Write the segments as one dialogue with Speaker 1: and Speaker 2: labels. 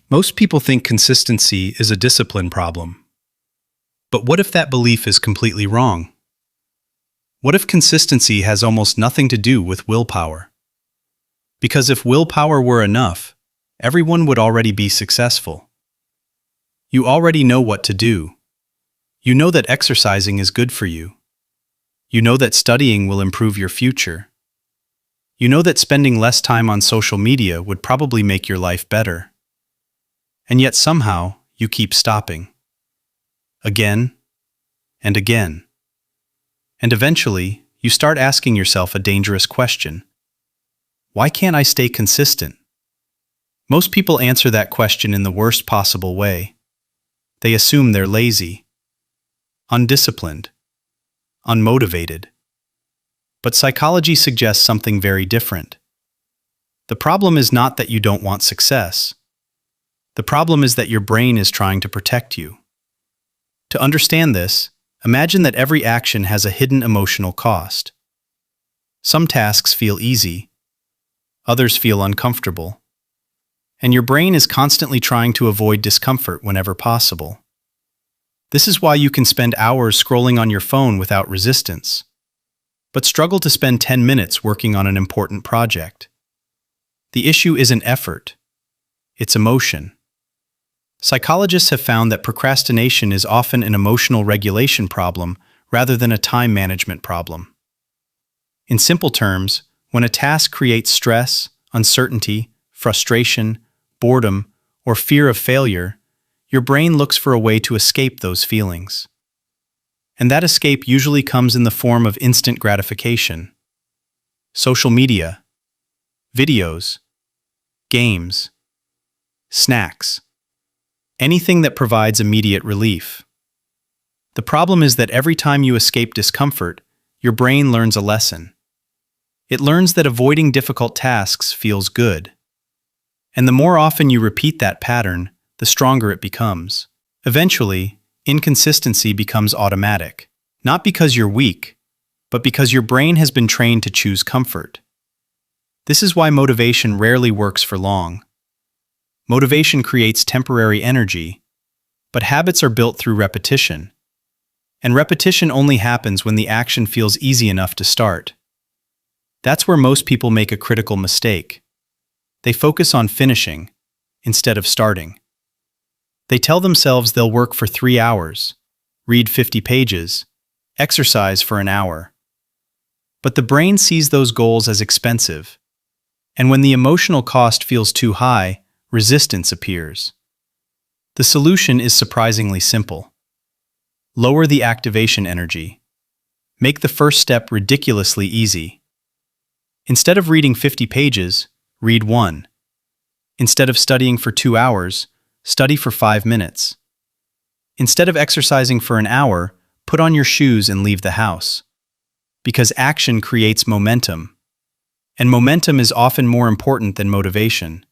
Speaker 1: Most people think consistency is a discipline problem. But what if that belief is completely wrong? What if consistency has almost nothing to do with willpower? Because if willpower were enough, everyone would already be successful. You already know what to do. You know that exercising is good for you. You know that studying will improve your future. You know that spending less time on social media would probably make your life better. And yet somehow you keep stopping. Again and again. And eventually you start asking yourself a dangerous question. Why can't I stay consistent? Most people answer that question in the worst possible way. They assume they're lazy, undisciplined, unmotivated. But psychology suggests something very different. The problem is not that you don't want success. The problem is that your brain is trying to protect you. To understand this, imagine that every action has a hidden emotional cost. Some tasks feel easy, others feel uncomfortable, and your brain is constantly trying to avoid discomfort whenever possible. This is why you can spend hours scrolling on your phone without resistance, but struggle to spend 10 minutes working on an important project. The issue isn't effort, it's emotion. Psychologists have found that procrastination is often an emotional regulation problem rather than a time management problem. In simple terms, when a task creates stress, uncertainty, frustration, boredom, or fear of failure, your brain looks for a way to escape those feelings. And that escape usually comes in the form of instant gratification. Social media, videos, games, snacks. Anything that provides immediate relief. The problem is that every time you escape discomfort, your brain learns a lesson. It learns that avoiding difficult tasks feels good. And the more often you repeat that pattern, the stronger it becomes. Eventually, inconsistency becomes automatic, not because you're weak, but because your brain has been trained to choose comfort. This is why motivation rarely works for long. Motivation creates temporary energy, but habits are built through repetition. And repetition only happens when the action feels easy enough to start. That's where most people make a critical mistake. They focus on finishing instead of starting. They tell themselves they'll work for 3 hours, read 50 pages, exercise for an hour. But the brain sees those goals as expensive. And when the emotional cost feels too high, resistance appears. The solution is surprisingly simple. Lower the activation energy. Make the first step ridiculously easy. Instead of reading 50 pages, read 1. Instead of studying for 2 hours, study for 5 minutes. Instead of exercising for an hour, put on your shoes and leave the house. Because action creates momentum. And momentum is often more important than motivation.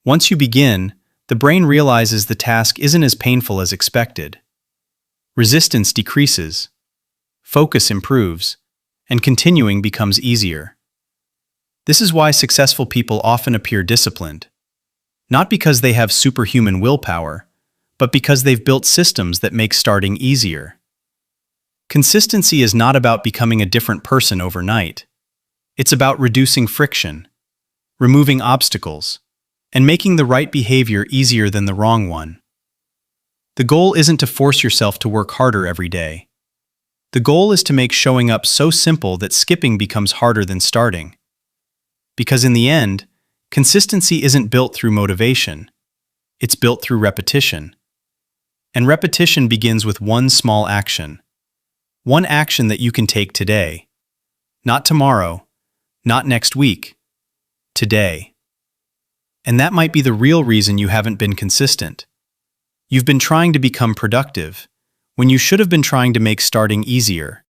Speaker 1: Once you begin, the brain realizes the task isn't as painful as expected. Resistance decreases, focus improves, and continuing becomes easier. This is why successful people often appear disciplined. Not because they have superhuman willpower, but because they've built systems that make starting easier. Consistency is not about becoming a different person overnight. It's about reducing friction, removing obstacles, and making the right behavior easier than the wrong one. The goal isn't to force yourself to work harder every day. The goal is to make showing up so simple that skipping becomes harder than starting. Because in the end, consistency isn't built through motivation. It's built through repetition. And repetition begins with one small action. One action that you can take today. Not tomorrow, not next week. Today. And that might be the real reason you haven't been consistent. You've been trying to become productive, when you should have been trying to make starting easier.